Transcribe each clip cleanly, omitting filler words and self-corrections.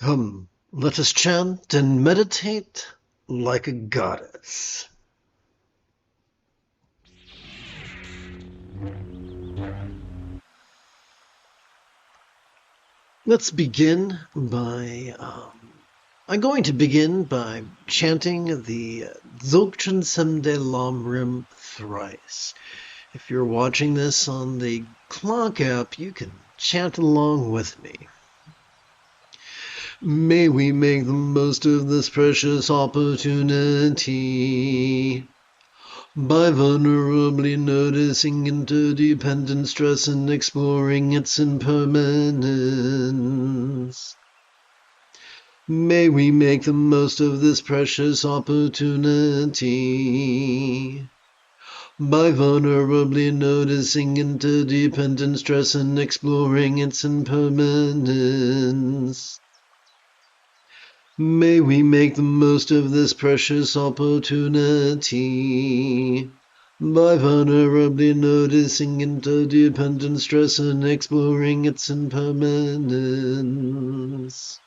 Come, let us chant and meditate like a goddess. Let's begin by, I'm going to begin by chanting the Dzogchen Semde Lam Rim thrice. If you're watching this on the clock app, you can chant along with me. May we make the most of this precious opportunity by vulnerably noticing interdependent stress and exploring its impermanence. May we make the most of this precious opportunity by vulnerably noticing interdependent stress and exploring its impermanence. May we make the most of this precious opportunity by vulnerably noticing interdependent stress and exploring its impermanence.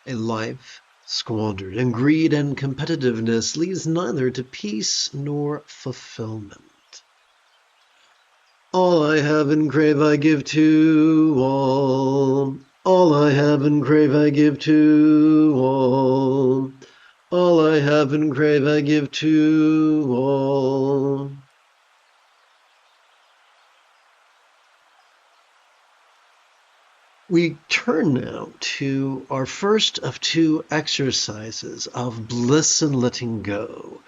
A life squandered in greed and competitiveness leads neither to peace nor fulfillment. All I have and crave I give to all. All I have and crave I give to all. All I have and crave I give to all. We turn now to our first of two exercises of bliss and letting go.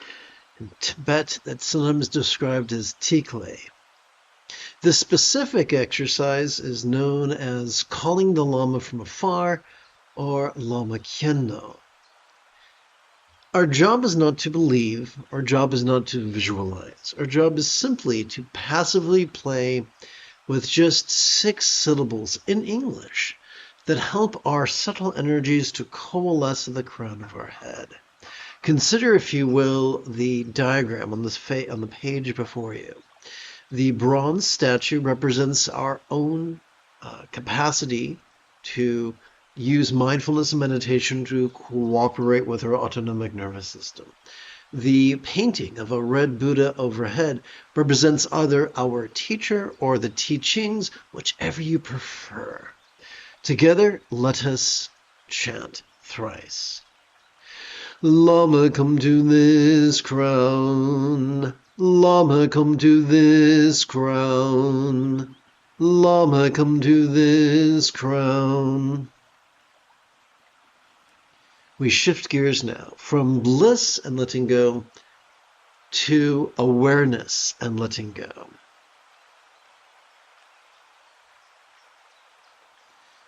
In Tibet, that's sometimes described as tikle. This specific exercise is known as calling the Lama from afar, or Lama Kendo. Our job is not to believe, our job is not to visualize. Our job is simply to passively play with just 6 syllables in English that help our subtle energies to coalesce at the crown of our head. Consider, if you will, the diagram on the page before you. The bronze statue represents our own capacity to use mindfulness and meditation to cooperate with our autonomic nervous system. The painting of a red Buddha overhead represents either our teacher or the teachings, whichever you prefer. Together, let us chant thrice. Lama, come to this crown. Lama, come to this crown. Lama, come to this crown. We shift gears now from bliss and letting go to awareness and letting go.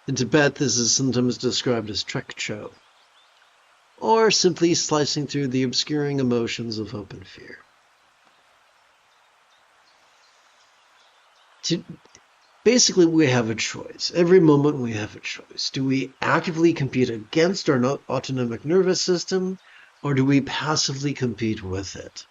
In Tibet, this is sometimes described as trekcho, or simply slicing through the obscuring emotions of hope and fear. Basically, we have a choice. Every moment we have a choice. Do we actively compete against our autonomic nervous system, or do we passively compete with it?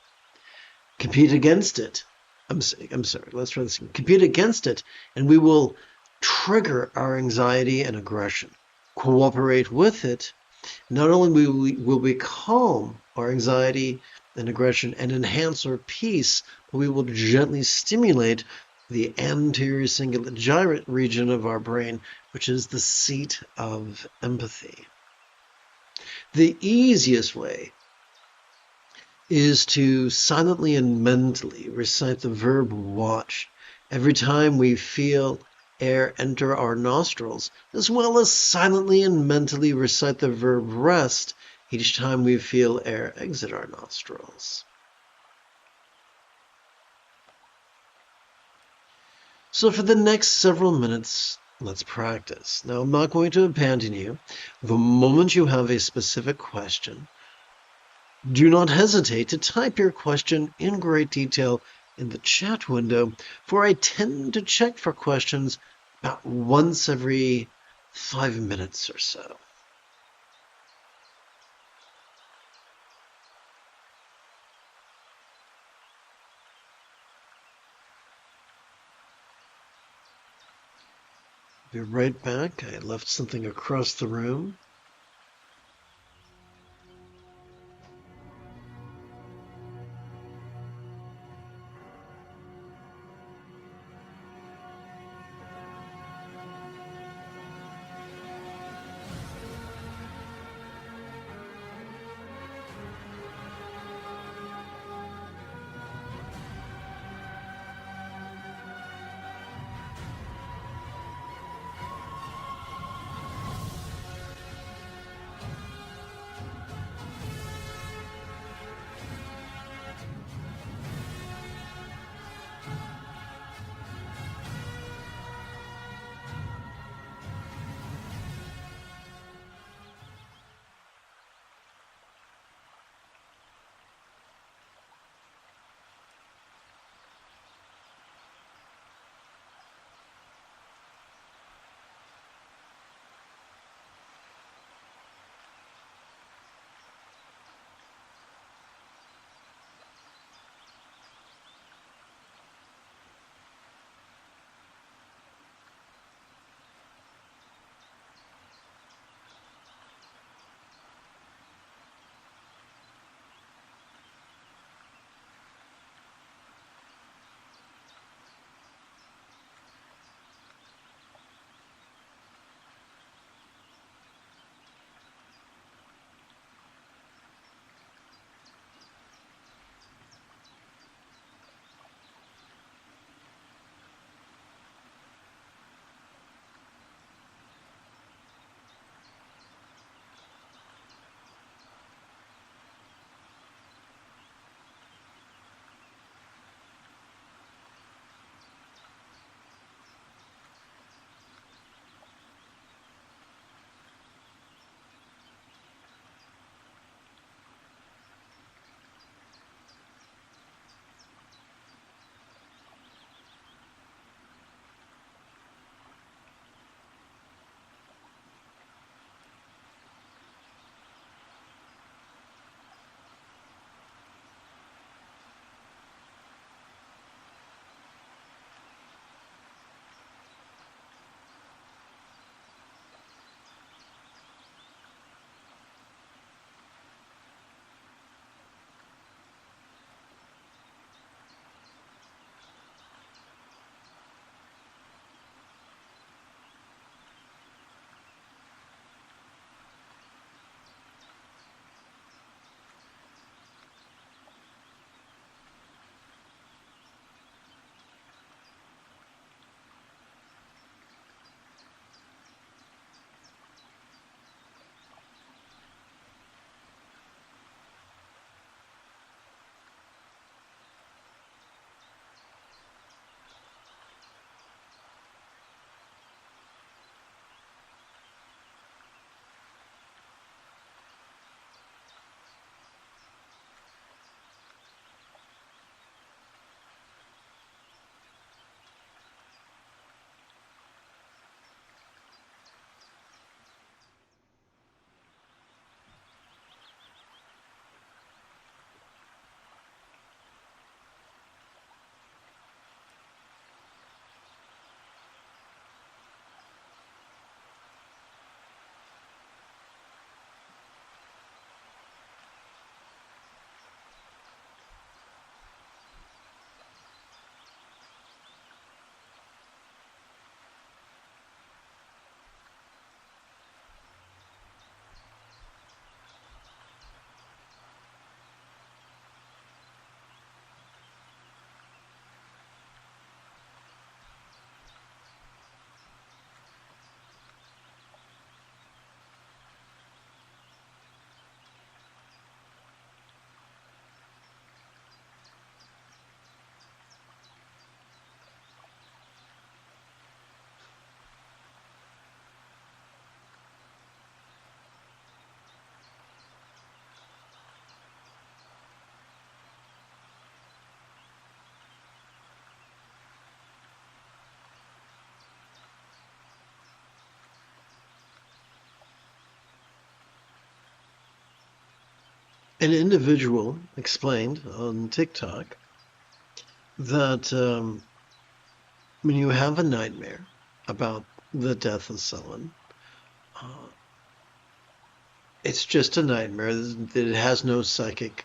Compete against it. I'm sorry, let's try this. Compete against it, and we will trigger our anxiety and aggression. Cooperate with it. Not only will we calm our anxiety and aggression and enhance our peace, but we will gently stimulate the anterior cingulate gyrate region of our brain, which is the seat of empathy. The easiest way is to silently and mentally recite the verb watch every time we feel air enter our nostrils, as well as silently and mentally recite the verb rest each time we feel air exit our nostrils. So for the next several minutes, let's practice. Now, I'm not going to abandon you. The moment you have a specific question, do not hesitate to type your question in great detail in the chat window, for I tend to check for questions about once every 5 minutes or so. Be right back. I left something across the room. An individual explained on TikTok that when you have a nightmare, about the death of someone. It's just a nightmare that it has no psychic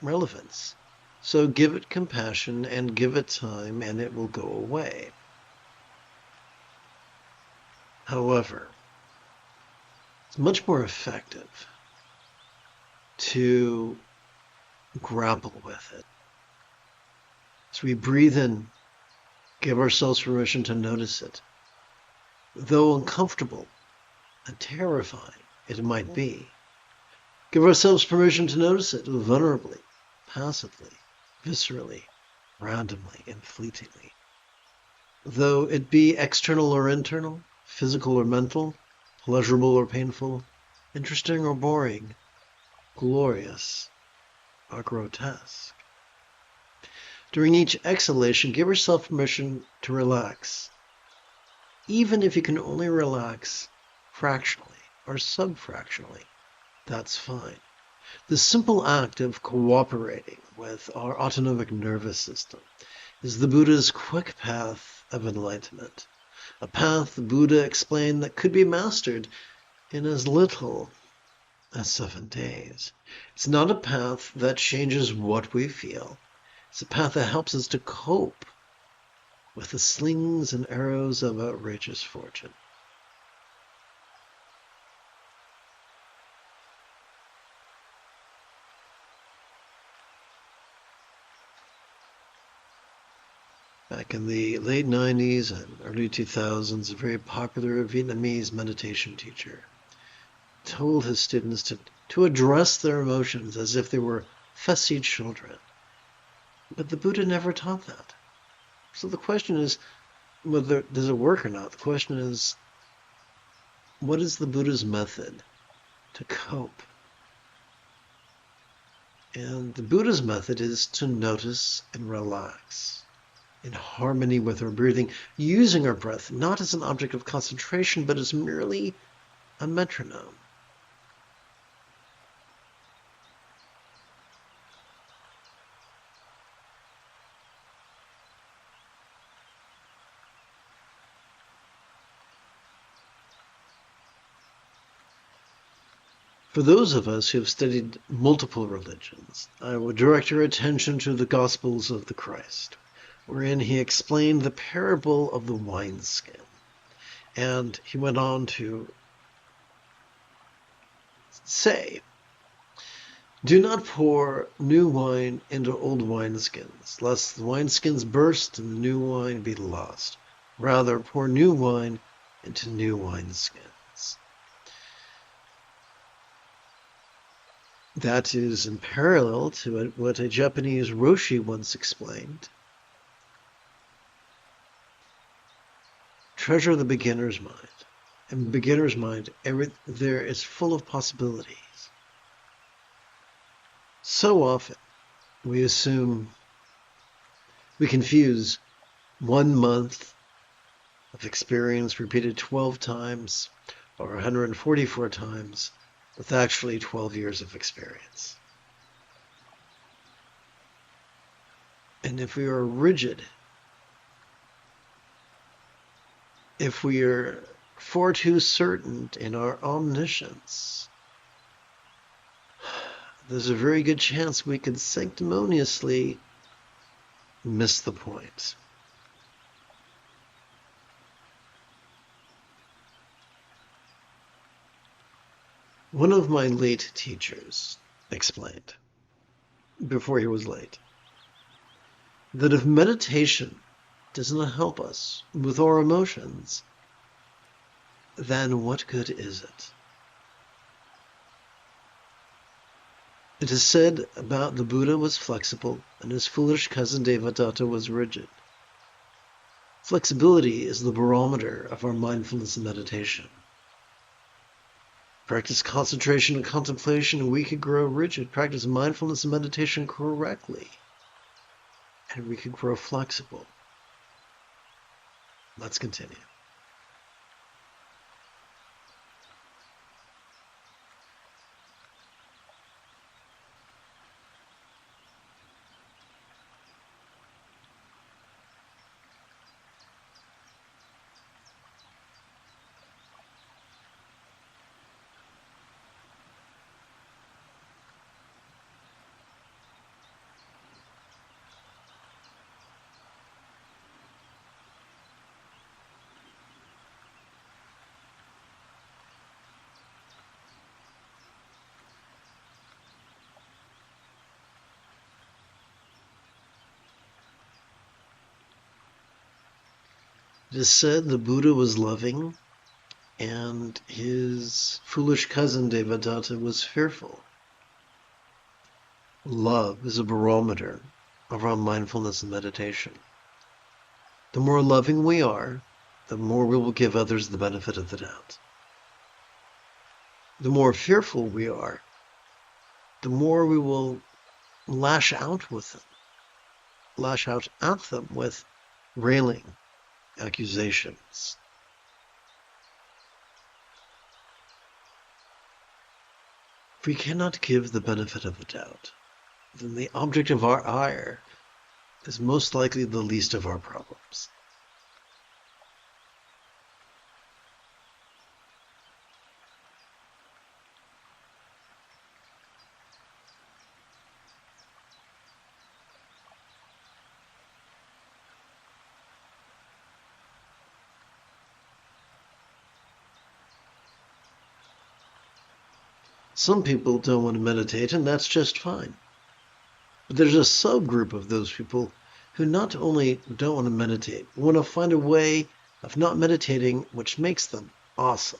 relevance. So give it compassion and give it time, and it will go away. However, it's much more effective to grapple with it. As we breathe in, give ourselves permission to notice it. Though uncomfortable and terrifying it might be, give ourselves permission to notice it vulnerably, passively, viscerally, randomly, and fleetingly. Though it be external or internal, physical or mental, pleasurable or painful, interesting or boring, glorious or grotesque. During each exhalation, give yourself permission to relax, even if you can only relax fractionally or subfractionally. That's fine. The simple act of cooperating with our autonomic nervous system is the Buddha's quick path of enlightenment, a path the Buddha explained that could be mastered in as little as 7 days. It's not a path that changes what we feel. It's a path that helps us to cope with the slings and arrows of outrageous fortune. Back in the late 90s and early 2000s, a very popular Vietnamese meditation teacher told his students to address their emotions as if they were fussy children. But the Buddha never taught that. So the question is, whether does it work or not? The question is, what is the Buddha's method to cope? And the Buddha's method is to notice and relax in harmony with our breathing, using our breath not as an object of concentration, but as merely a metronome. For those of us who have studied multiple religions, I would direct your attention to the Gospels of the Christ, wherein he explained the parable of the wineskin. And he went on to say, "Do not pour new wine into old wineskins, lest the wineskins burst and the new wine be lost. Rather, pour new wine into new wineskins." That is in parallel to what a Japanese Roshi once explained. Treasure the beginner's mind. In the beginner's mind, there is full of possibilities. So often, we confuse 1 month of experience repeated 12 times or 144 times with actually 12 years of experience. And if we are rigid, if we are far too certain in our omniscience, there's a very good chance we could sanctimoniously miss the point. One of my late teachers explained, before he was late, that if meditation does not help us with our emotions, then what good is it? It is said about the Buddha was flexible and his foolish cousin Devadatta was rigid. Flexibility is the barometer of our mindfulness and meditation. Practice concentration and contemplation and we could grow rigid. Practice mindfulness and meditation correctly and we could grow flexible. Let's continue. It is said the Buddha was loving and his foolish cousin Devadatta was fearful. Love is a barometer of our mindfulness and meditation. The more loving we are, the more we will give others the benefit of the doubt. The more fearful we are, the more we will lash out at them with railing, accusations. If we cannot give the benefit of the doubt, then the object of our ire is most likely the least of our problems. Some people don't want to meditate, and that's just fine. But there's a subgroup of those people who not only don't want to meditate, but want to find a way of not meditating which makes them awesome.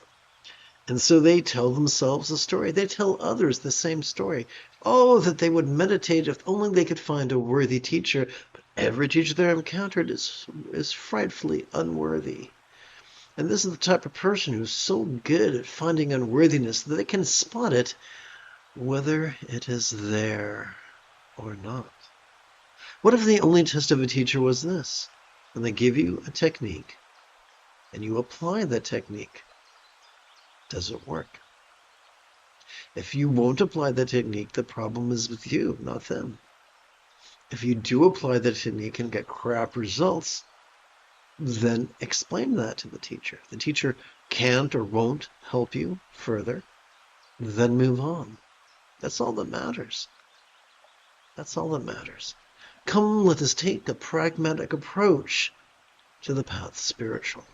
And so they tell themselves a story. They tell others the same story. Oh, that they would meditate if only they could find a worthy teacher. But every teacher they're encountered is frightfully unworthy. And this is the type of person who's so good at finding unworthiness that they can spot it, whether it is there or not. What if the only test of a teacher was this? And they give you a technique, and you apply that technique. Does it work? If you won't apply that technique, the problem is with you, not them. If you do apply the technique and get crap results, then explain that to the teacher. If the teacher can't or won't help you further, then move on. That's all that matters. That's all that matters. Come, let us take a pragmatic approach to the path spiritual.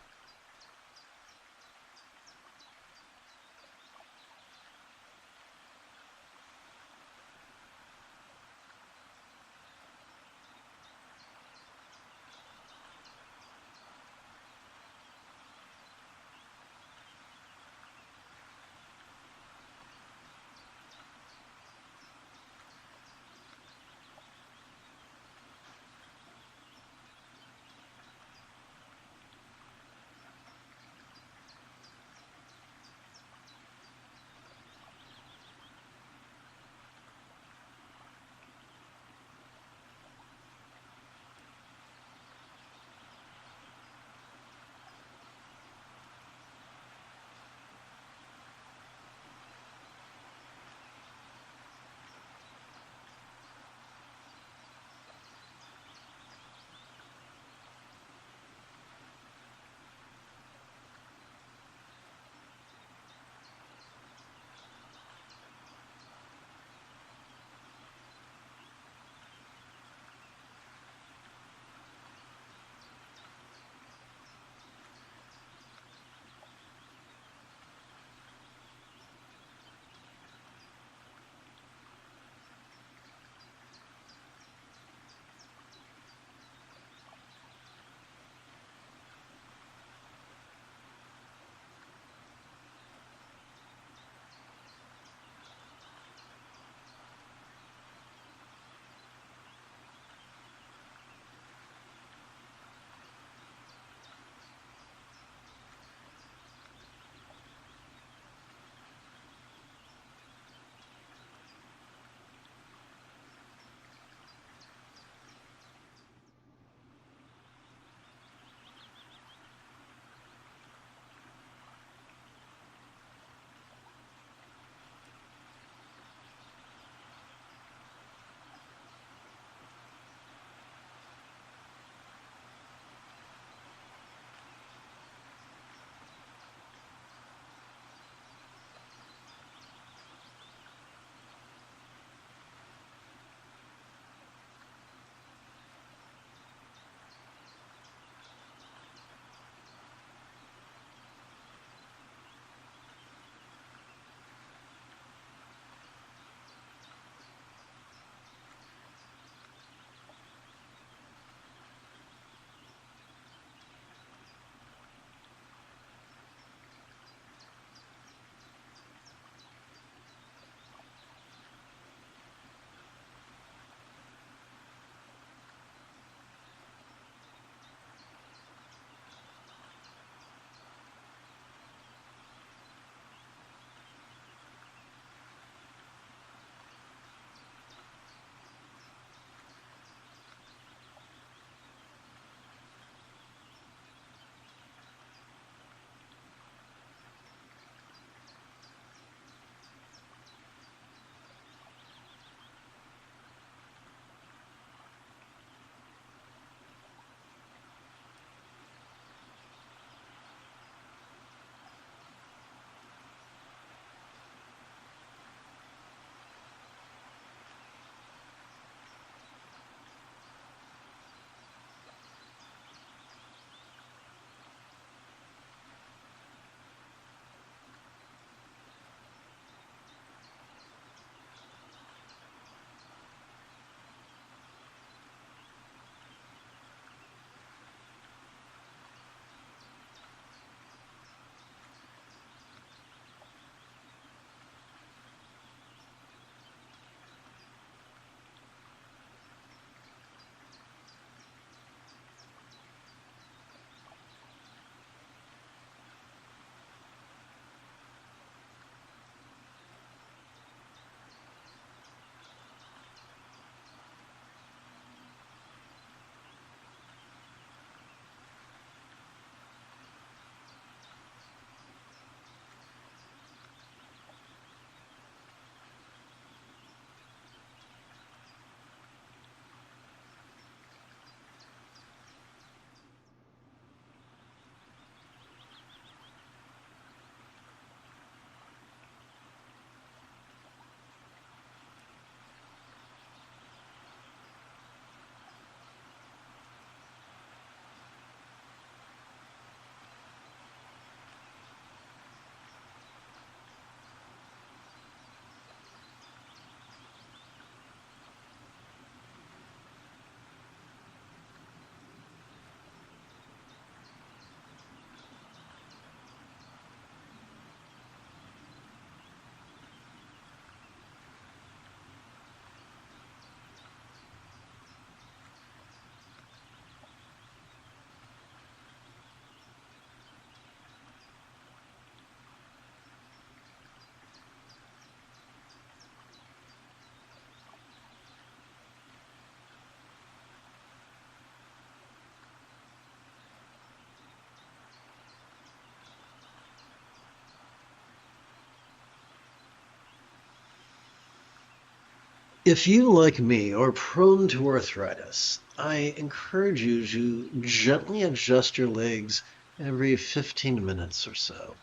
If you, like me, are prone to arthritis, I encourage you to gently adjust your legs every 15 minutes or so.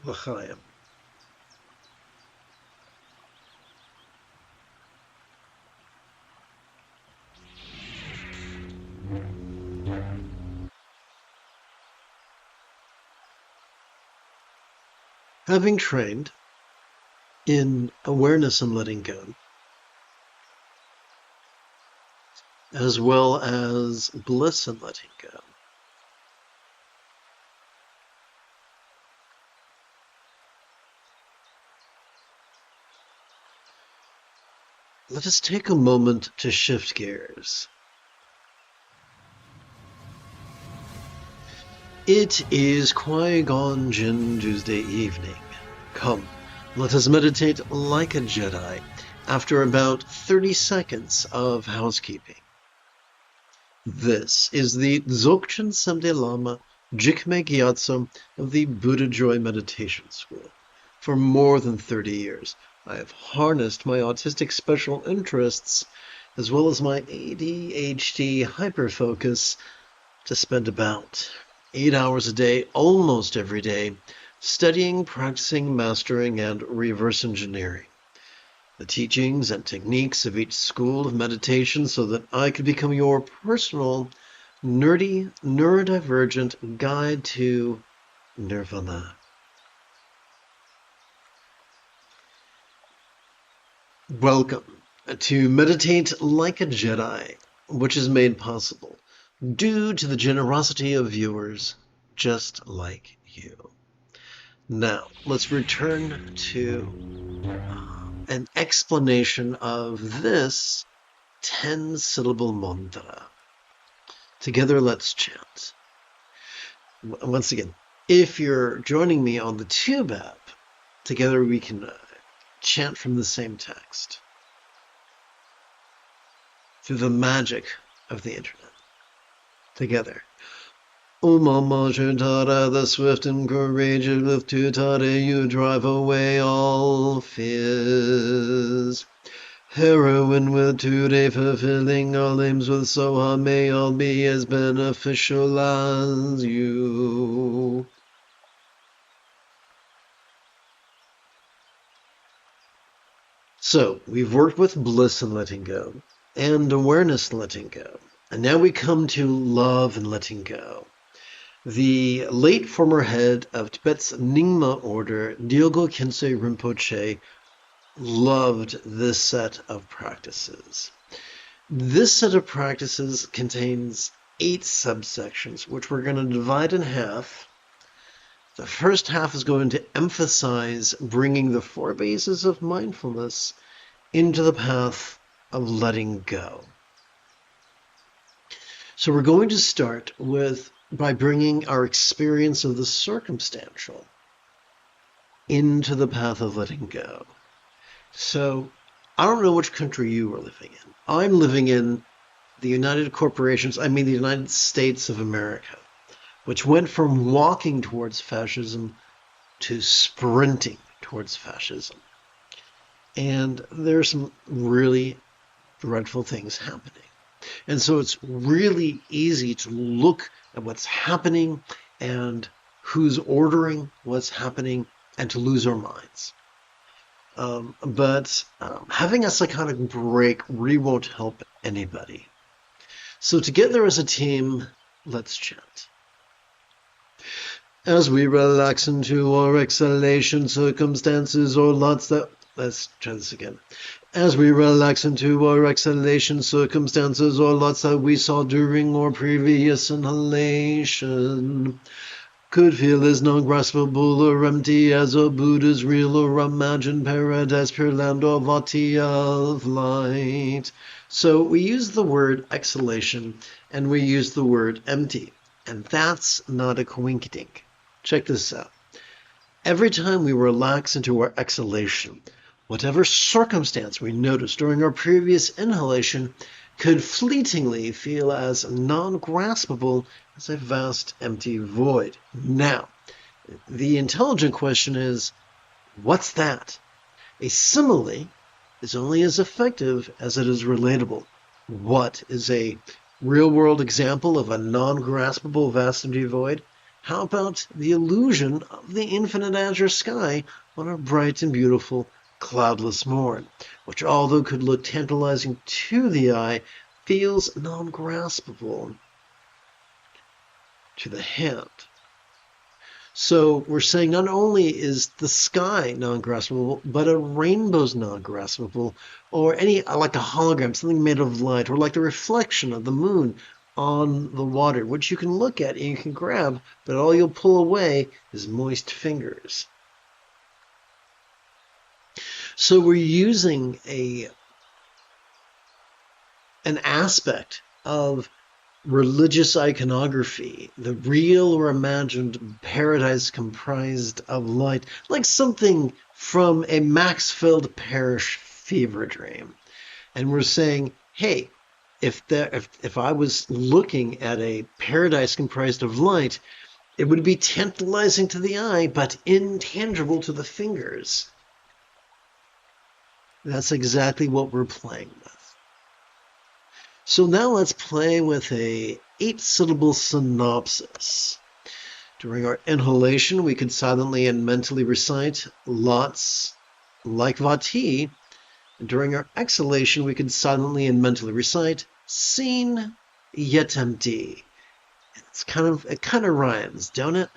L'chaim. Having trained in awareness and letting go, as well as bliss and letting go, let us take a moment to shift gears. It is Qui-Gon Jinn Tuesday evening. Come, let us meditate like a Jedi after about 30 seconds of housekeeping. This is the Dzogchen Samde Lama Jigme Gyatso of the Buddha Joy Meditation School. For more than 30 years, I have harnessed my autistic special interests as well as my ADHD hyperfocus to spend about 8 hours a day, almost every day, studying, practicing, mastering, and reverse engineering the teachings and techniques of each school of meditation so that I could become your personal, nerdy, neurodivergent guide to nirvana. Welcome to Meditate Like a Jedi, which is made possible due to the generosity of viewers just like you. Now, let's return to an explanation of this 10-syllable mantra. Together, let's chant. Once again, if you're joining me on the Tube app, together we can chant from the same text through the magic of the internet. Together. O Mama Tara, the swift and courageous with Tutare, you drive away all fears. Heroine with today fulfilling our aims with Soha, may all be as beneficial as you. So, we've worked with bliss and letting go, and awareness and letting go. And now we come to love and letting go. The late former head of Tibet's Nyingma order, Dilgo Khyentse Rinpoche, loved this set of practices. This set of practices contains 8 subsections, which we're going to divide in half. The first half is going to emphasize bringing the 4 bases of mindfulness into the path of letting go. So we're going to start by bringing our experience of the circumstantial into the path of letting go. So I don't know which country you are living in. I'm living in the United States of America, which went from walking towards fascism to sprinting towards fascism. And there's some really dreadful things happening. And so it's really easy to look at what's happening and who's ordering what's happening and to lose our minds. But having a psychotic break really won't help anybody. So together as a team, let's chant. As we relax into our exhalation, circumstances or lots that... Let's try this again. As we relax into our exhalation, circumstances or lots that we saw during our previous inhalation could feel as non-graspable or empty as a Buddha's real or imagined paradise, pure land or vati of light. So we use the word exhalation and we use the word empty. And that's not a coinkydink. Check this out. Every time we relax into our exhalation, whatever circumstance we noticed during our previous inhalation could fleetingly feel as non-graspable as a vast empty void. Now, the intelligent question is, what's that? A simile is only as effective as it is relatable. What is a real-world example of a non-graspable vast empty void? How about the illusion of the infinite azure sky on a bright and beautiful cloudless morn, which although could look tantalizing to the eye, feels non-graspable to the hand. So we're saying not only is the sky non-graspable, but a rainbow's non-graspable, or any, like a hologram, something made of light, or like the reflection of the moon on the water, which you can look at and you can grab, but all you'll pull away is moist fingers. So we're using an aspect of religious iconography, the real or imagined paradise comprised of light, like something from a Maxfield Parrish fever dream. And we're saying, hey, if I was looking at a paradise comprised of light, it would be tantalizing to the eye, but intangible to the fingers. That's exactly what we're playing with. So now let's play with a 8-syllable synopsis. During our inhalation, we can silently and mentally recite lots like vati. And during our exhalation, we can silently and mentally recite seen yet empty. It kind of rhymes, don't it?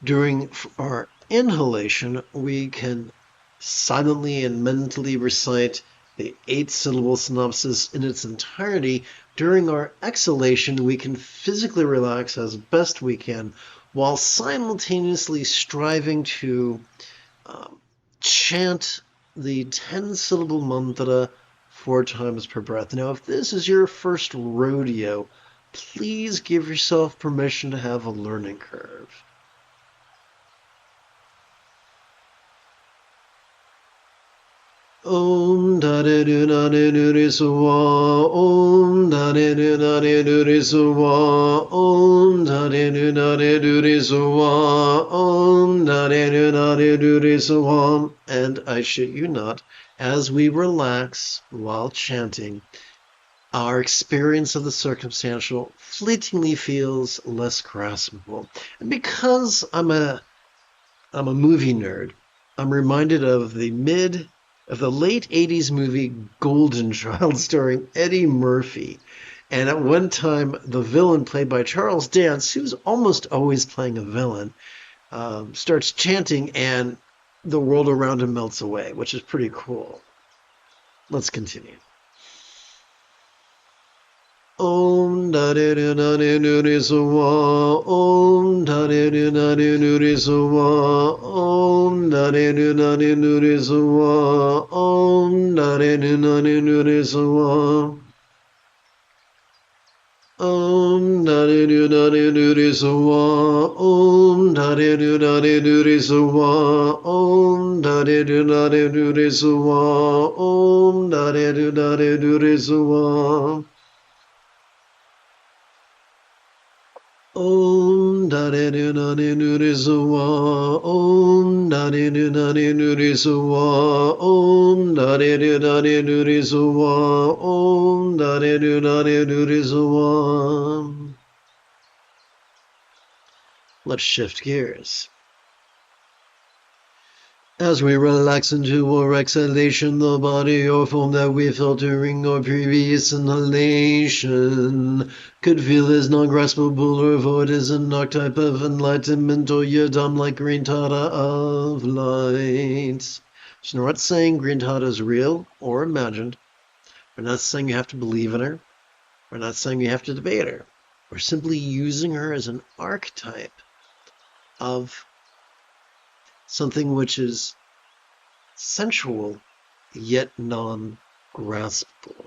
During our inhalation, we can silently and mentally recite the 8-syllable synopsis in its entirety. During our exhalation, we can physically relax as best we can while simultaneously striving to chant the 10-syllable mantra 4 times per breath. Now, if this is your first rodeo, please give yourself permission to have a learning curve. Om Dare Du Nare Dure Suwa, Om Dare Du Nare Dure Suwa, Om Dare Du Nare Dure Suwa, Om Dare Du Nare Dure Suwa. And I shit you not, as we relax while chanting, our experience of the circumstantial fleetingly feels less graspable. And because I'm a movie nerd, I'm reminded of the late 80s movie Golden Child starring Eddie Murphy. And at one time, the villain played by Charles Dance, who's almost always playing a villain, starts chanting and the world around him melts away, which is pretty cool. Let's continue. Om Dare Du Nare Dure Suwa, Om Dare Du Nare Dure Suwa, Om Dare Du Nare Dure Suwa, Om Dare Du Nare Dure Suwa. Om Dare Du Nare Dure Suwa, Om Dare Du Nare Dure Suwa, Om Dare Du Nare Dure Suwa, Om Dare Du Nare Dure Suwa. Om Dare Du Nare Dure Suwa, Om Dare Du Nare Dure Suwa, Om Dare Du Nare Dure Suwa, Om Dare Du Nare Dure Suwa. Let's shift gears. As we relax into our exhalation, the body or form that we felt during our previous inhalation could feel as non-graspable or void as an archetype of enlightenment or yidam-like green Tata of light. So we're not saying green Tata is real or imagined. We're not saying you have to believe in her. We're not saying you have to debate her. We're simply using her as an archetype of something which is sensual yet non-graspable.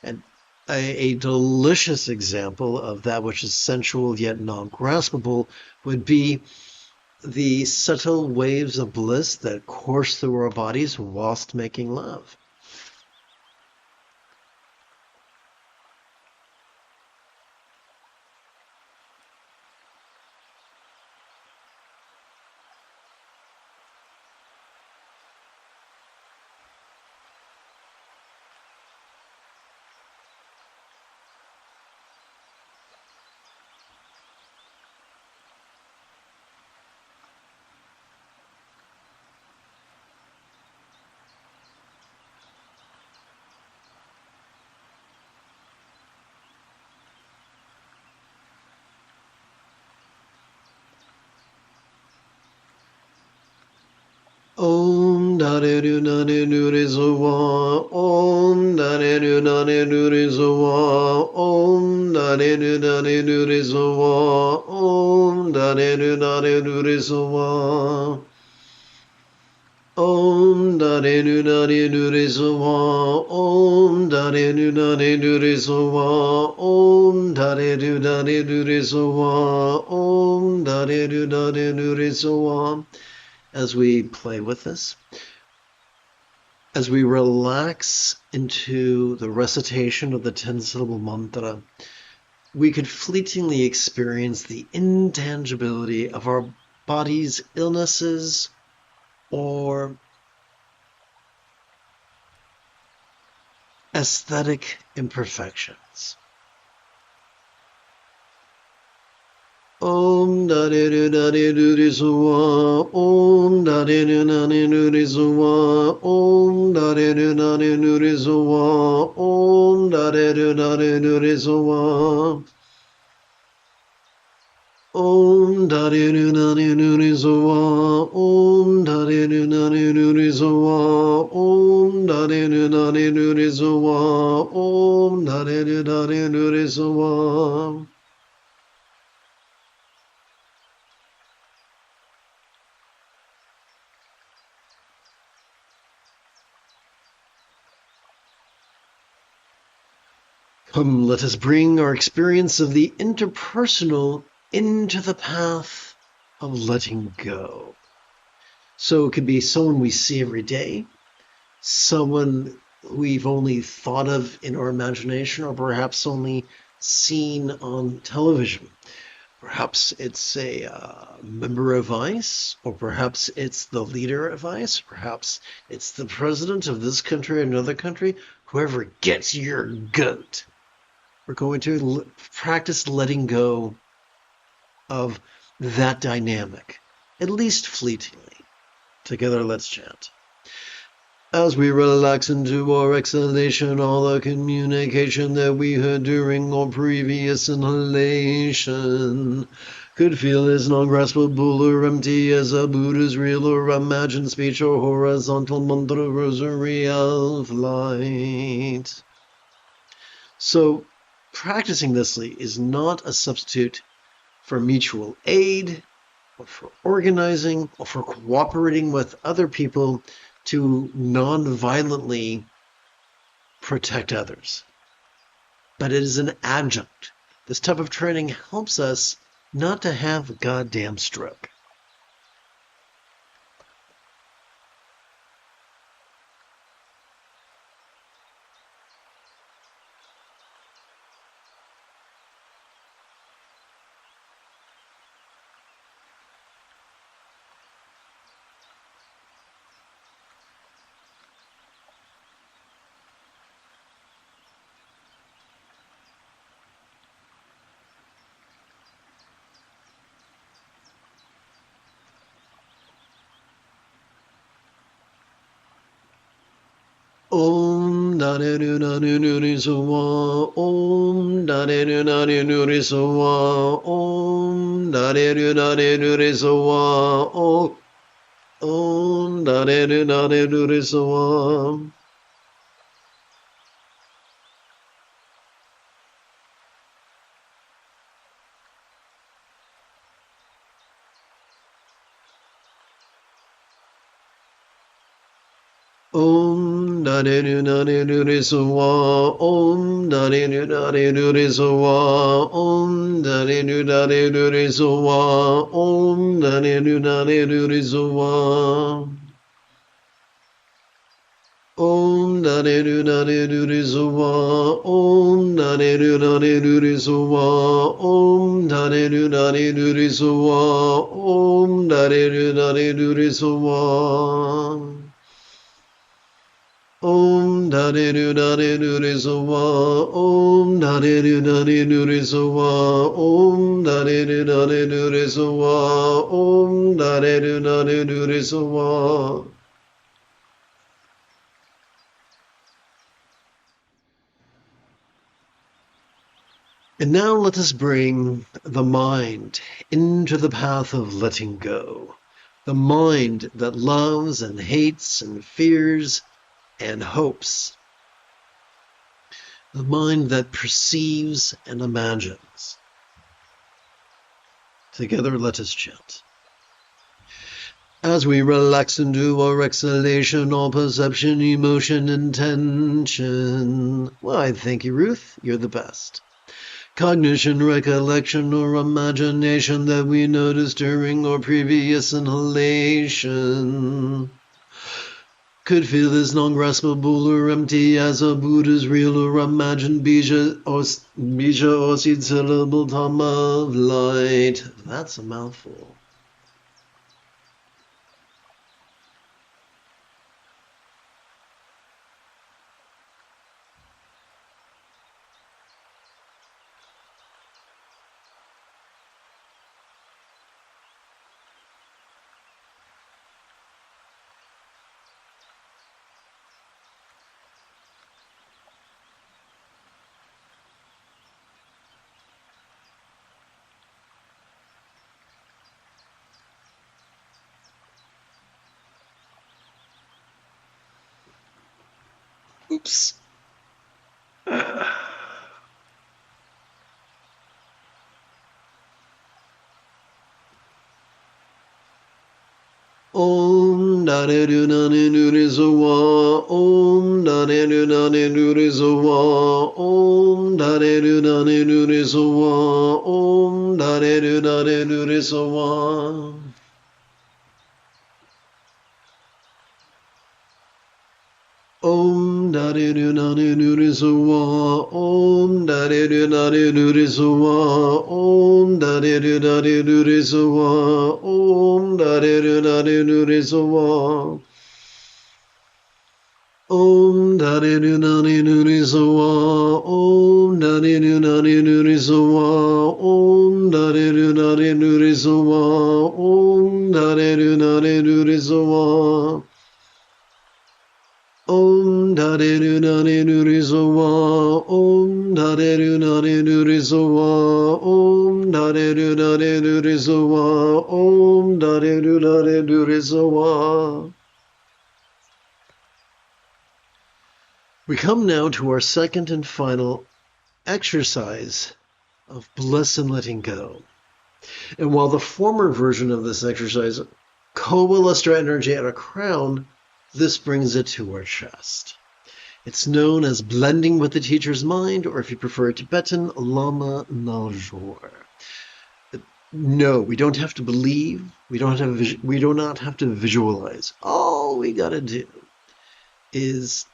And a delicious example of that which is sensual yet non-graspable would be the subtle waves of bliss that course through our bodies whilst making love. Om Dareru Nareru Rizuwa, Om Dareru Nareru Rizuwa, Om Dareru Nareru Rizuwa, Om Dareru Nareru Rizuwa. Om Dareru Nareru Rizuwa, Om Dareru Nareru Rizuwa, Om Dareru Nareru Rizuwa, Om Dareru Nareru Rizuwa. As we play with this, as we relax into the recitation of the 10-syllable mantra, we could fleetingly experience the intangibility of our body's illnesses or aesthetic imperfections. Om Dareru Nareru Rizuwa, Om Dareru Nareru Rizuwa, Om Dareru Nareru Rizuwa, Om Dareru Nareru Rizuwa. Om Dareru Nareru Rizuwa, Om Dareru Nareru Rizuwa, Om Dareru Nareru Rizuwa, Om Dareru Nareru Rizuwa. Come, let us bring our experience of the interpersonal into the path of letting go. So it could be someone we see every day, someone we've only thought of in our imagination, or perhaps only seen on television. Perhaps it's a member of ICE, or perhaps it's the leader of ICE, perhaps it's the president of this country or another country, whoever gets your goat. We're going to practice letting go of that dynamic, at least fleetingly. Together, let's chant. As we relax into our exhalation, all the communication that we heard during our previous inhalation could feel as non-graspable or empty as a Buddha's real or imagined speech or horizontal mantra rosary of light. So, practicing this is not a substitute for mutual aid, or for organizing, or for cooperating with other people to non-violently protect others. But it is an adjunct. This type of training helps us not to have a goddamn stroke. Om Dareru Nareru Rizuwa, Om Dareru Nareru Rizuwa, Om Dareru Nareru Rizuwa, Om Dareru Nareru Rizuwa. Om Dare Nu Dare Nu Re So Wa. Om Dare Nu Dare Nu Re So Wa. Om Dare Nu Dare Nu Re So Wa. Om Dare Nu Dare Nu Re So Wa. Om Dare Nu Dare Nu Re So Wa. Om Dare Nu Dare Nu Re So Wa. Om Dare Nu Dare Nu Re So Wa. Om Dare Nu Dare Nu Re So Wa. Om Dare Nu Dare Nu Re So Wa. Om Dare Nu Dare Nu Re So Wa. Om Dare Nu Dare Nu Re So Wa. Om Dare Nu Dare Nu Re So Wa. And now let us bring the mind into the path of letting go. The mind that loves and hates and fears and hopes. The mind that perceives and imagines. Together let us chant. As we relax into our exhalation, all perception, emotion, and tension. Why, thank you, Ruth. You're the best. Cognition, recollection, or imagination that we noticed during our previous inhalation. Could feel as non-graspable or empty as a Buddha's real or imagined bija or seed syllable Dhamma of light. That's a mouthful. Oops. Om Dare Nu Dare Nu Re So Wa. Om Dare Nu Dare Nu Re So Wa. Om Dare Nu Dare Nu Re So Wa. Om Dare Nu Dare Nu Re So Wa. Om Dare Nu Dare Nu Re So Wa. Om Dare Nu Dare Nu Re So Wa. Om Dare Nu Dare Nu Re So Wa. Om Dare Nu Dare Nu Re So Wa. Om Dare Nu Dare Nu Re So Wa. Om Dare Nu Dare Nu Re So Wa. Om Dare Nu Dare Nu Re So Wa. Om Dare Nu Dare Nu Re So Wa. Om Dare Nu Dare Nu Re So Wa. Om Dare Nu Dare Nu Re So Wa. Om Dare Nu Dare Nu Re So Wa. Om Dare Nu Dare Nu Re So Wa. We come now to our second and final exercise of bliss and letting go. And while the former version of this exercise coalesced our energy at our crown, this brings it to our chest. It's known as blending with the teacher's mind, or if you prefer Tibetan, Lama Naljor. No, we don't have to believe. We do not have to visualize. All we got to do is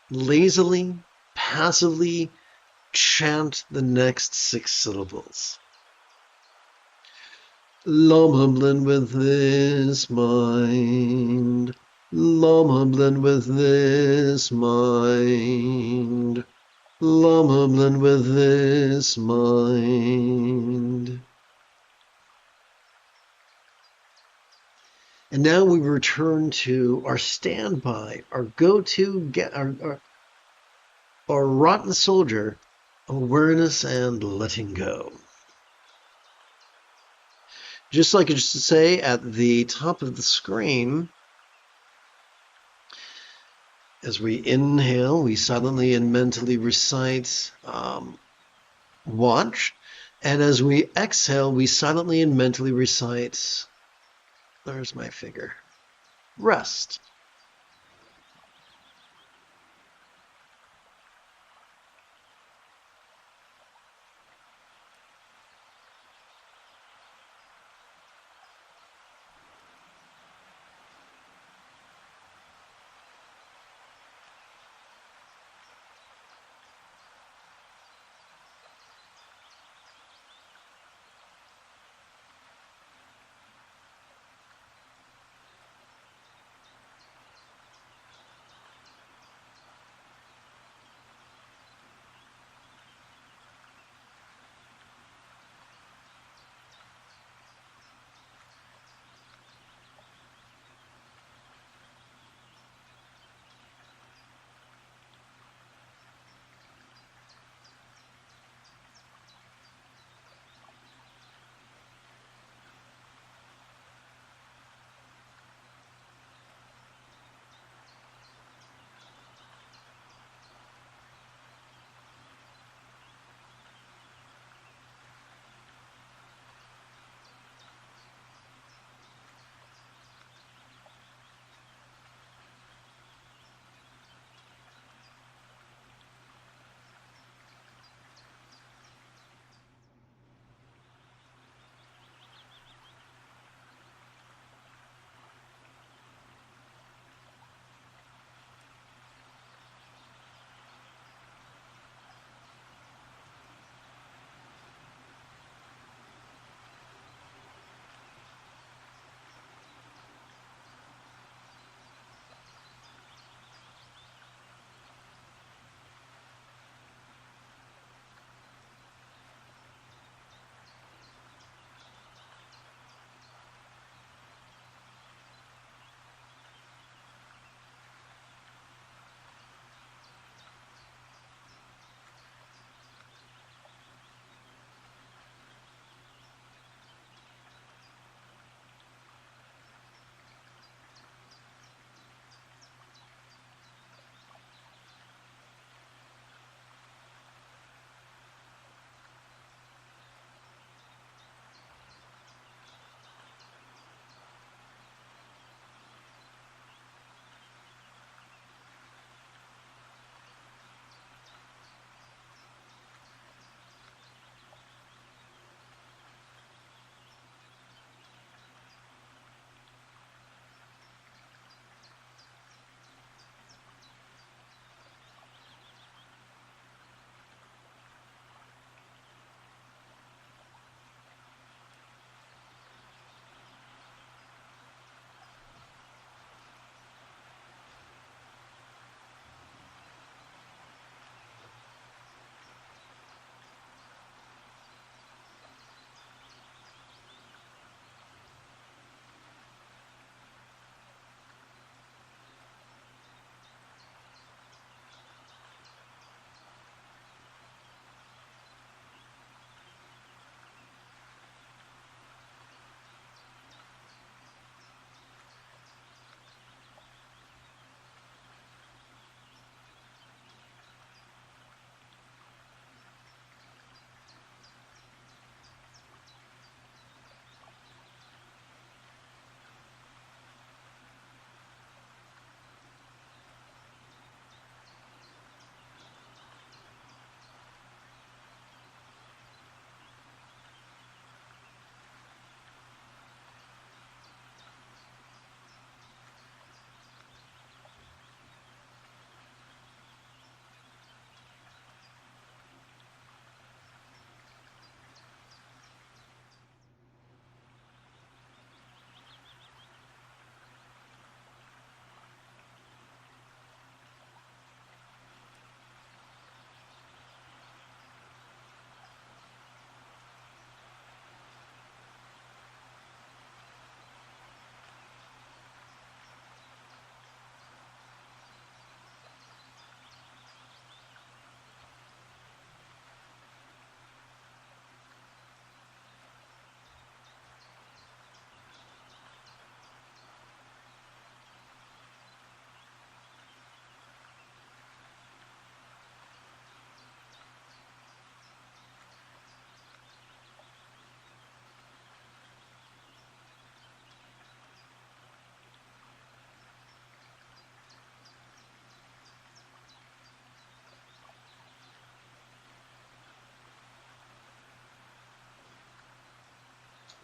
lazily, passively chant the next 6 syllables. Lama blend with this mind. Lama blend with this mind. Lama blend with this mind. And now we return to our standby, our go-to, our rotten soldier, awareness and letting go. Just like I used to say at the top of the screen, as we inhale, we silently and mentally recite watch, and as we exhale, we silently and mentally recite, there's my finger, rest.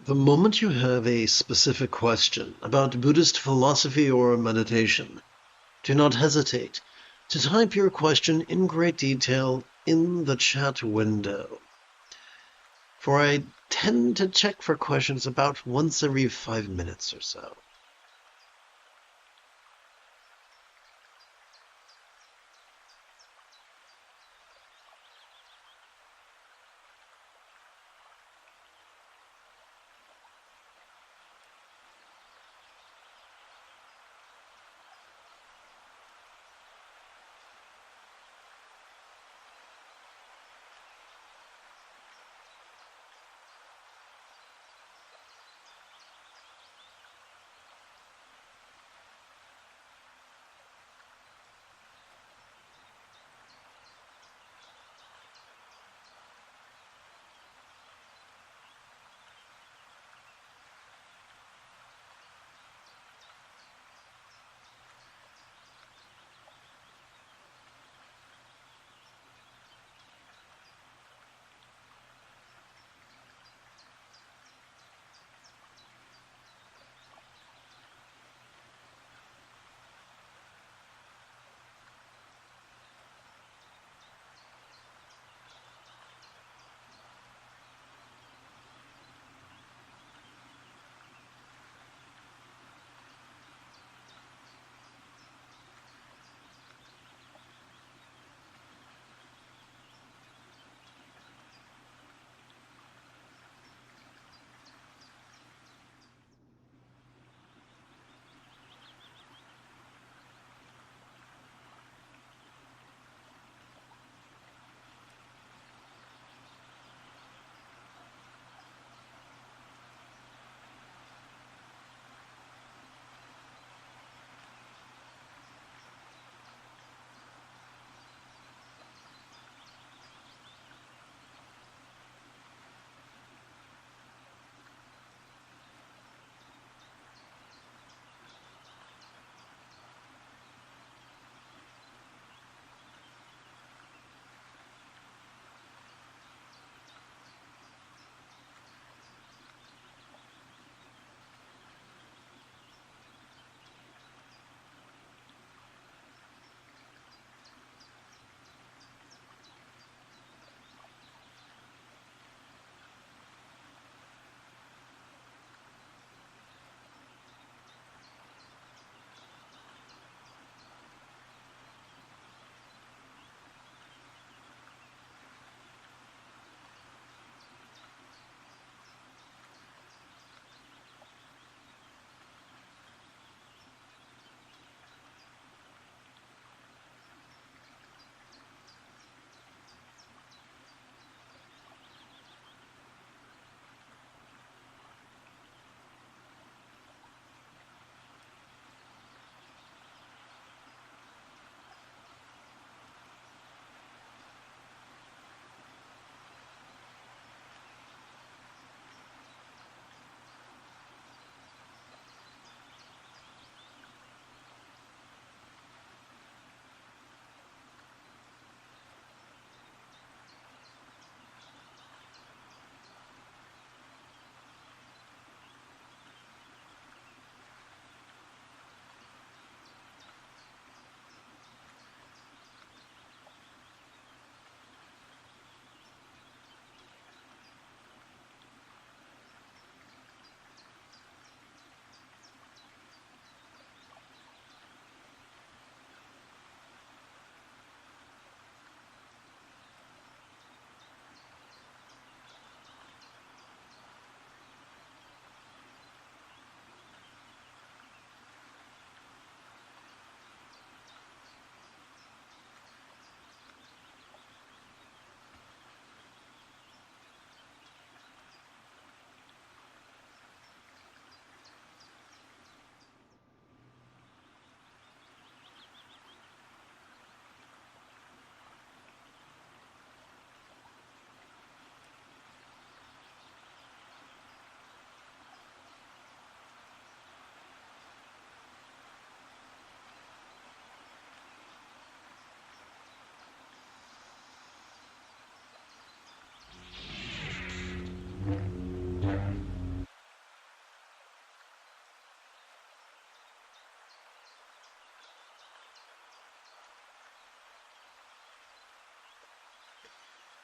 The moment you have a specific question about Buddhist philosophy or meditation, do not hesitate to type your question in great detail in the chat window. For I tend to check for questions about once every 5 minutes or so.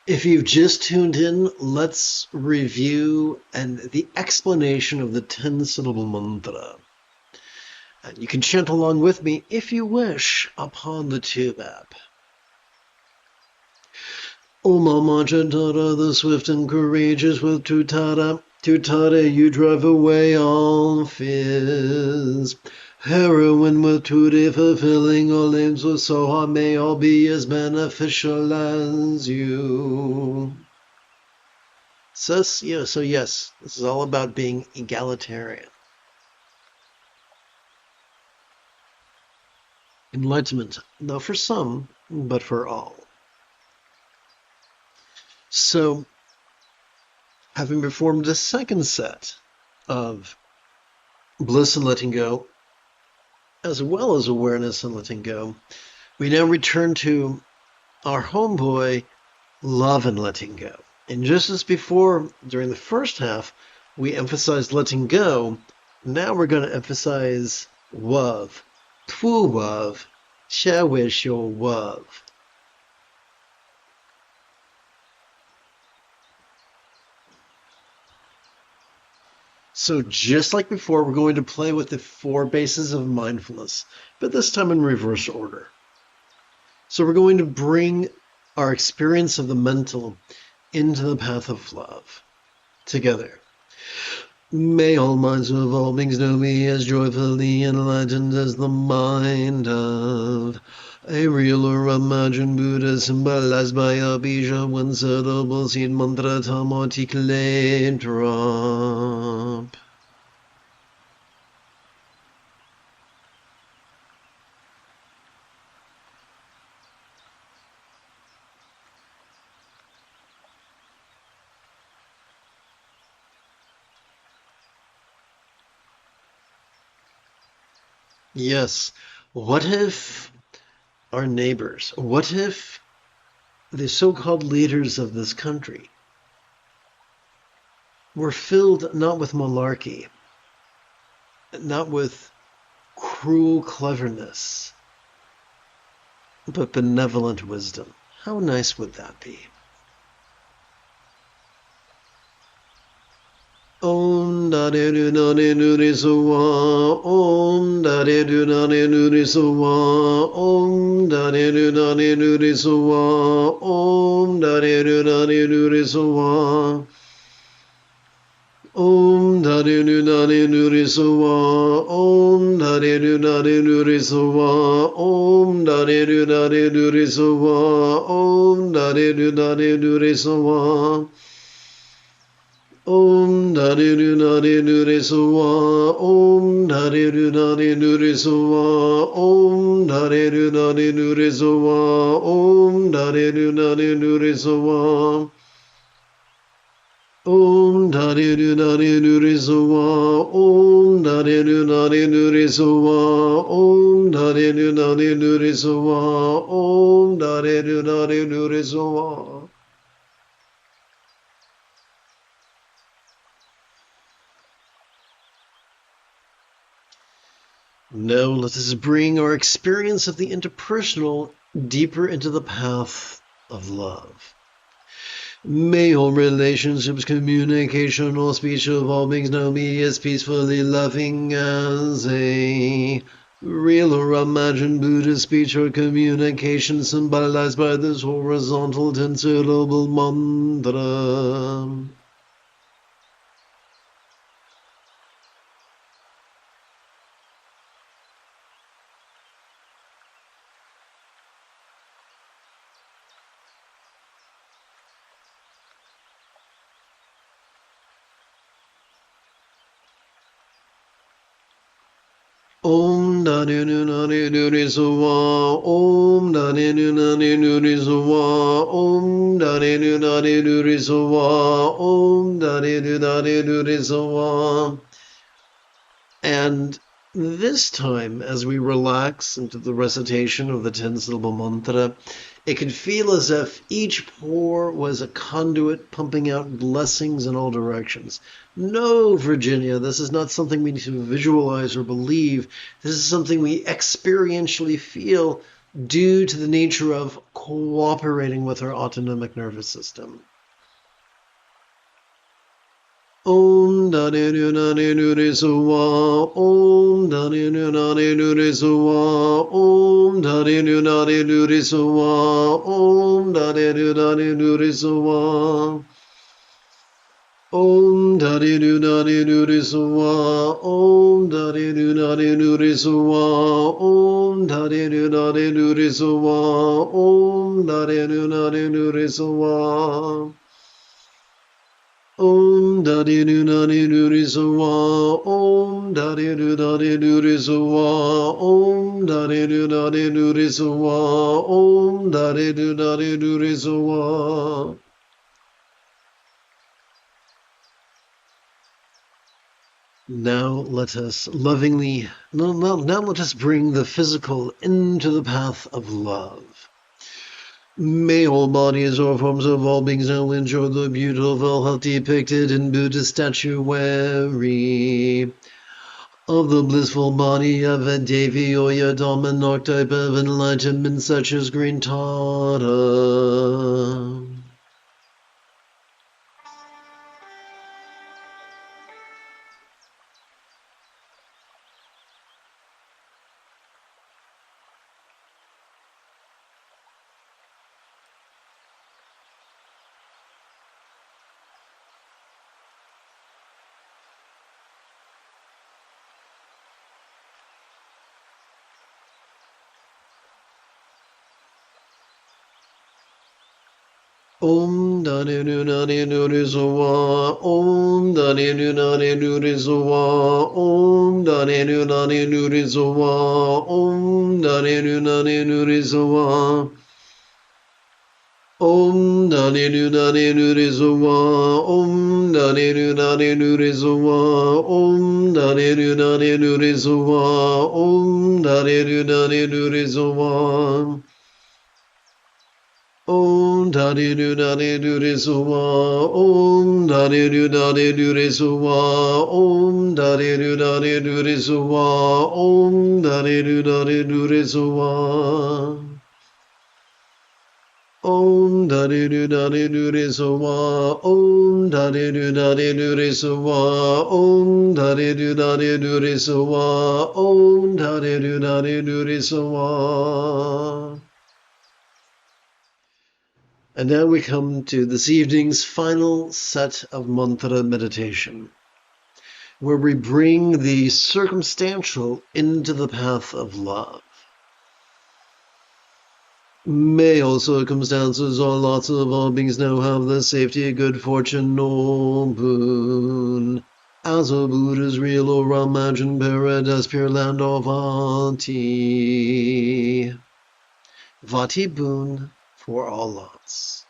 If you've just tuned in, let's review the explanation of the 10-syllable mantra. And you can chant along with me if you wish upon the Tube app. Om Mama Chantara, the swift and courageous with Tutara. Tutara, you drive away all fears. Heroine with Tutti, fulfilling all aims with Soha, may all be as beneficial as you. So yes, this is all about being egalitarian. Enlightenment, not for some, but for all. So, having performed a second set of bliss and letting go, as well as awareness and letting go, we now return to our homeboy, love and letting go. And just as before, during the first half, we emphasized letting go, now we're going to emphasize love. Tu love, share with your love. So just like before, we're going to play with the 4 bases of mindfulness, but this time in reverse order. So we're going to bring our experience of the mental into the path of love together. May all minds of all beings know me as joyfully enlightened as the mind of a real or imagined Buddha, symbolized by a bija, one syllable seed mantra tamotikle drop. Yes. What if our neighbors, what if the so-called leaders of this country were filled not with malarkey, not with cruel cleverness, but benevolent wisdom? How nice would that be? Om Dare Du Dare Nuri Suwa, Om Dare Du Dare Nuri Suwa, Om Dare Du Dare Nuri Suwa, Om Dare Du Dare Nuri Suwa, Om Dare Du Dare Nuri Suwa, Om Dare Du Dare Nuri Suwa, Om Dare Du Dare Nuri Suwa, Om Dare Du Dare Nuri Suwa. Om Dare Du Dare Nuri Suwa, Om Dare Du Dare Nuri Suwa, Om Dare Du Dare Nuri Suwa, Om Dare Du Dare Nuri Suwa, Om Dare Du Dare Nuri Suwa, Om Dare Du Dare Nuri Suwa, Om Dare Du Dare Nuri Suwa, Om Dare Du Dare Nuri Suwa. Now let us bring our experience of the interpersonal deeper into the path of love. May all relationships, communication, all speech of all beings know me as peacefully loving as a real or imagined Buddha speech or communication symbolized by this horizontal 10-syllable mantra. Om Dare Du Dare Nuri Suwa, Om Dare Du Dare Nuri Suwa, Om Dare Du Dare Nuri Suwa, Om Dare Du Dare Nuri Suwa. And this time, as we relax into the recitation of the 10-syllable mantra, it can feel as if each pore was a conduit pumping out blessings in all directions. No, Virginia, this is not something we need to visualize or believe. This is something we experientially feel due to the nature of cooperating with our autonomic nervous system. Om Dani Nani Nurisua, Om Dani Nani Nurisua, Om Dani Nani Nurisua, Om Dani Nani Nurisua, Om Dani Nani Nurisua, Om Dani Nani Nurisua, Om Dani Nani Nurisua, Om Dani Nani Nurisua. Om Dadi Nu Nani Nurisua, Om Dadi Nu Nani Nurisua, Om Dadi Nu Nani Nurisua, Om Dadi Nu Nani Nurisua. Now let us lovingly, now let us bring the physical into the path of love. May all bodies or forms of all beings now enjoy the beautiful health depicted in Buddhist statuary of the blissful body of a Devi or Yadam, archetype of enlightenment such as Green Tata. Om Dani Nu Nani Nurisua, Om Dani Nu Nani Nurisua, Om Dani Nu Nani Nurisua, Om Dani Nu Nani Nurisua, Om Dani Nu Nani Nurisua, Om Dani Nu Nani Nurisua, Om Dani Nu Nani Nurisua, Om Dani Nu Nani Nurisua. Om Dani Nu Nani Nurisua, Om Dani Nu Nani Nurisua, Om Dani Nu Nani Nurisua, Om Dani Nu Nani Nurisua. Om Dani Nu Nani Nurisua, Om Dani Nu Nani Nurisua, Om Dani Nu Nani Nurisua, Om Dani Nu Nani Nurisua. And now we come to this evening's final set of mantra meditation, where we bring the circumstantial into the path of love. May all circumstances or lots of all beings now have the safety, good fortune, or boon, as a Buddha's real or imagined paradise, pure land of Vati. Vati boon for all lots.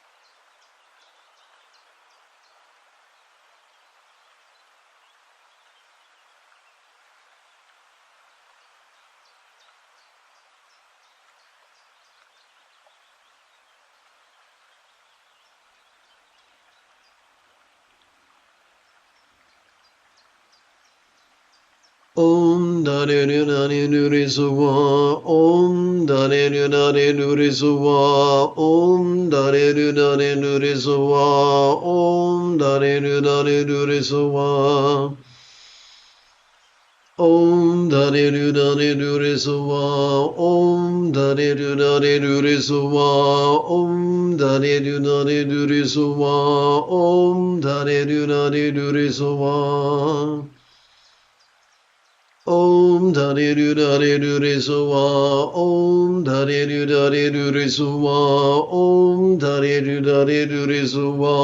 Om Dani Nu Nani Nurisua, Om Dani Nu Nani Nurisua, Om Dani Nu Nani Nurisua, Om Dani Nu Nani Nurisua, Om Dani Nu Nani Nurisua, Om Dani Nu Nani Nurisua, Om Dani Nu Nani Nurisua, Om Dani Nu Nani Nurisua. Om Dani Nu Nani Nurisua, Om Dani Nu Nani Nurisua, Om Dani Nu Nani Nurisua,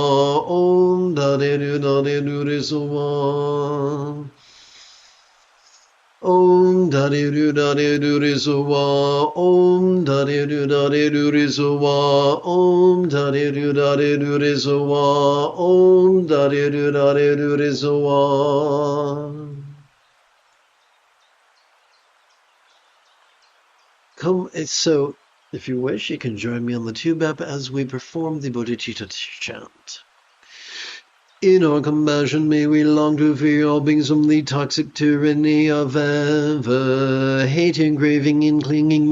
Om Dani Nu Nani Nurisua. Om Dani Nu Nani Nurisua, Om Dani Nu Nani Nurisua, Om Dani Nu Nani Nurisua, Om Dani Nu Nani Nurisua. So, if you wish, you can join me on the tube app as we perform the Bodhicitta chant. In our compassion, may we long to free all beings from the toxic tyranny of ever hating, craving, and clinging,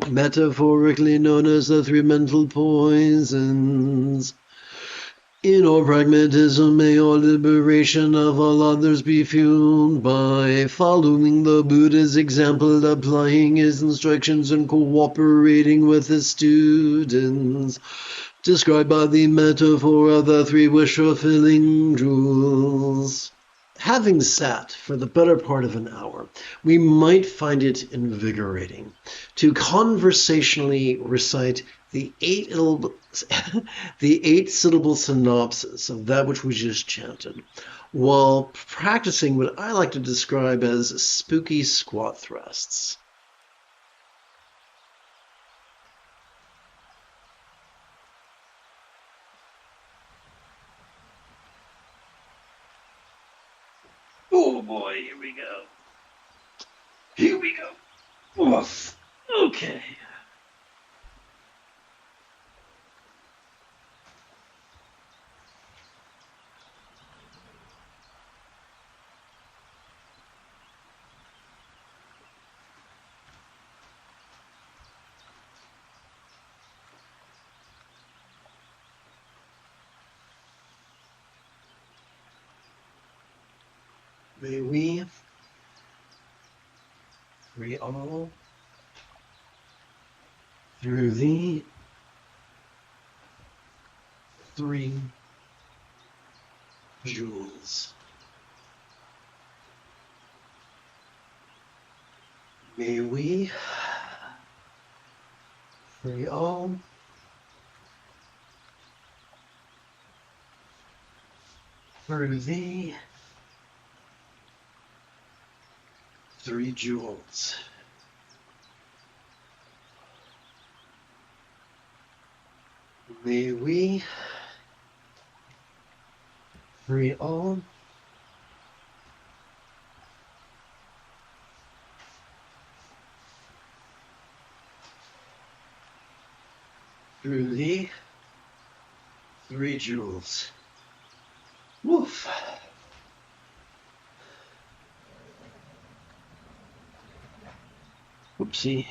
metaphorically known as the three mental poisons. In our pragmatism, may our liberation of all others be fueled by following the Buddha's example, applying his instructions, and cooperating with his students, described by the metaphor of the three wish-fulfilling jewels. Having sat for the better part of an hour, we might find it invigorating to conversationally recite the eight-syllable synopsis of that which we just chanted, while practicing what I like to describe as spooky squat thrusts. Oh boy, here we go. Here we go. Oof. Okay. May we free all through the three jewels. May we free all through the three jewels. May we free all through the three jewels. Woof. Whoopsie.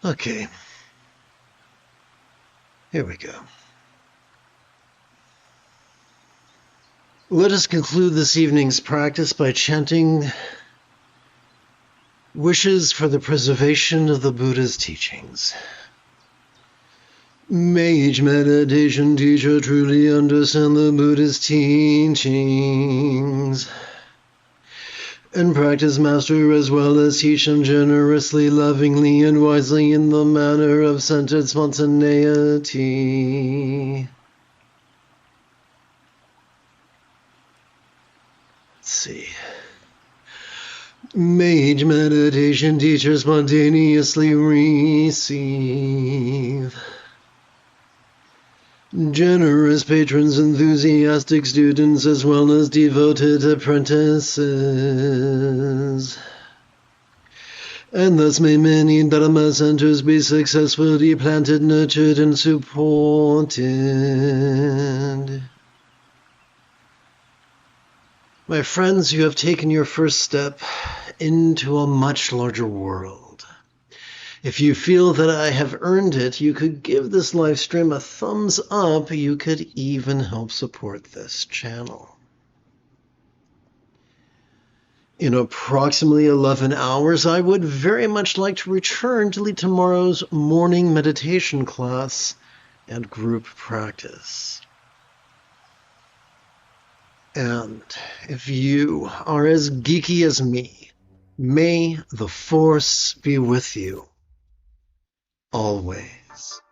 Okay. Here we go. Let us conclude this evening's practice by chanting wishes for the preservation of the Buddha's teachings. May each meditation teacher truly understand the Buddha's teachings and practice master as well as teach them generously, lovingly, and wisely in the manner of centered spontaneity. Let's see. May each meditation teacher spontaneously receive generous patrons, enthusiastic students, as well as devoted apprentices. And thus may many Dharma centers be successfully planted, nurtured, and supported. My friends, you have taken your first step into a much larger world. If you feel that I have earned it, you could give this live stream a thumbs up. You could even help support this channel. In approximately 11 hours, I would very much like to return to lead tomorrow's morning meditation class and group practice. And if you are as geeky as me, may the Force be with you always.